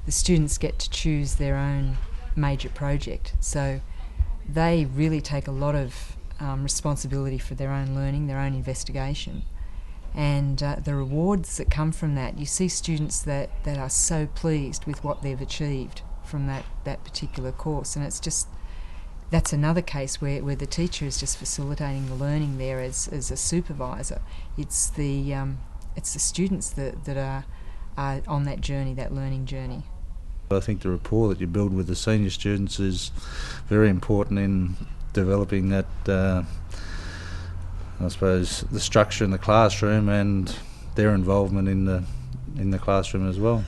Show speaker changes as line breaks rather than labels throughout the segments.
the students get to choose their own major project. So they really take a lot of responsibility for their own learning, their own investigation. And the rewards that come from that, you see students that are so pleased with what they've achieved from that particular course. And it's just, that's another case where the teacher is just facilitating the learning there as a supervisor. It's the students that are on that journey, that learning journey.
I think the rapport that you build with the senior students is very important in developing that, I suppose, the structure in the classroom and their involvement in the classroom as well.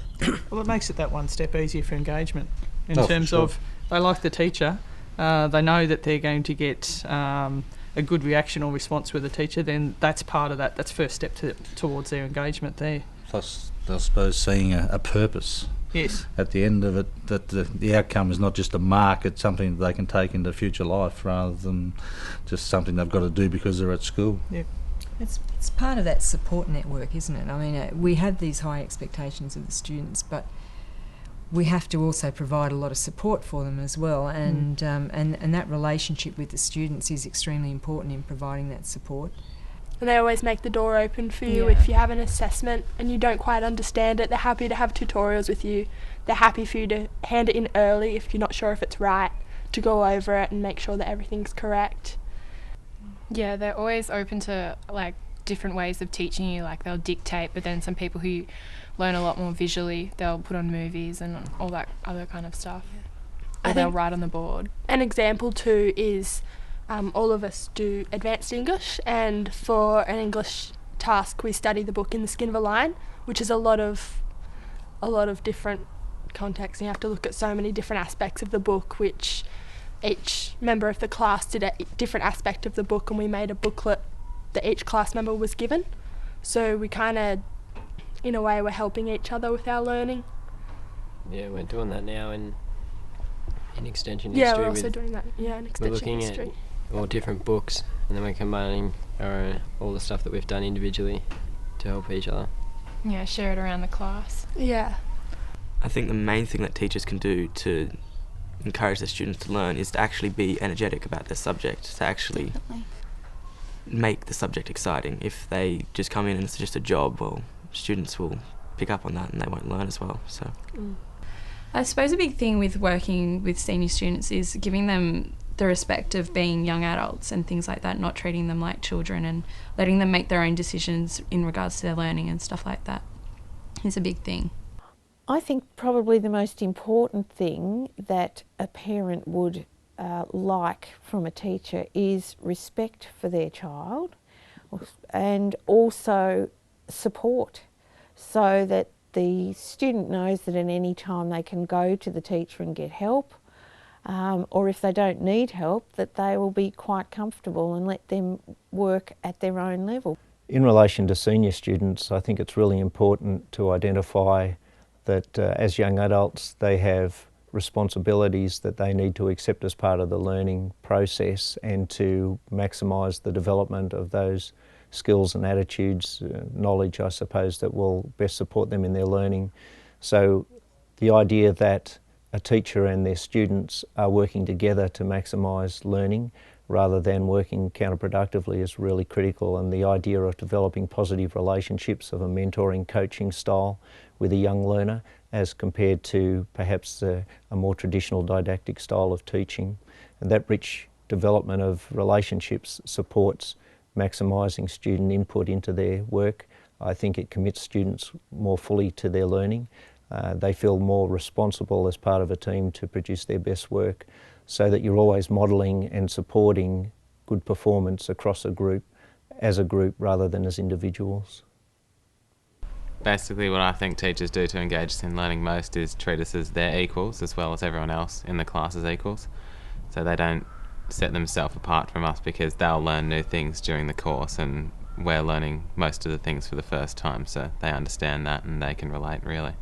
Well, it makes it that one step easier for engagement in
Oh,
terms
for sure.
of they like the teacher, they know that they're going to get a good reaction or response with the teacher, then that's part of that. That's first step towards their engagement there.
Plus, I suppose, seeing a purpose.
Yes.
At the end of it, that the outcome is not just a mark, it's something that they can take into future life rather than just something they've got to do because they're at school.
Yeah.
It's part of that support network, isn't it? I mean, we have these high expectations of the students, but we have to also provide a lot of support for them as well, and that relationship with the students is extremely important in providing that support.
And they always make the door open for you.
Yeah.
If you have an assessment and you don't quite understand it, they're happy to have tutorials with you. They're happy for you to hand it in early if you're not sure if it's right, to go over it and make sure that everything's correct.
Yeah, they're always open to like different ways of teaching you. Like they'll dictate, but then some people who learn a lot more visually, they'll put on movies and all that other kind of stuff. Or they'll write on the board.
An example too is all of us do advanced English, and for an English task we study the book In the Skin of a Lion, which is a lot of different contexts, and you have to look at so many different aspects of the book, which each member of the class did a different aspect of the book, and we made a booklet that each class member was given. So we kind of, in a way, we're helping each other with our learning.
Yeah, we're doing that now in extension
Yeah,
history.
we're also doing that. Yeah, in
We're
extension
looking
history.
at all different books, and then we're combining all the stuff that we've done individually to help each other.
Yeah, share it around the class.
Yeah.
I think the main thing that teachers can do to encourage their students to learn is to actually be energetic about their subject, to actually make the subject exciting. If they just come in and it's just a job, well, students will pick up on that and they won't learn as well. So,
I suppose a big thing with working with senior students is giving them the respect of being young adults and things like that, not treating them like children and letting them make their own decisions in regards to their learning and stuff like that is a big thing.
I think probably the most important thing that a parent would like from a teacher is respect for their child and also support, so that the student knows that at any time they can go to the teacher and get help, or if they don't need help, that they will be quite comfortable and let them work at their own level.
In relation to senior students, I think it's really important to identify that as young adults they have responsibilities that they need to accept as part of the learning process, and to maximise the development of those skills and attitudes, knowledge I suppose, that will best support them in their learning. So the idea that a teacher and their students are working together to maximise learning rather than working counterproductively is really critical, and the idea of developing positive relationships of a mentoring, coaching style with a young learner as compared to perhaps a more traditional didactic style of teaching. And that rich development of relationships supports maximising student input into their work. I think it commits students more fully to their learning. They feel more responsible as part of a team to produce their best work, so that you're always modelling and supporting good performance across a group, as a group rather than as individuals.
Basically what I think teachers do to engage us in learning most is treat us as their equals as well as everyone else in the class as equals. So they don't set themselves apart from us, because they'll learn new things during the course and we're learning most of the things for the first time, so they understand that and they can relate really.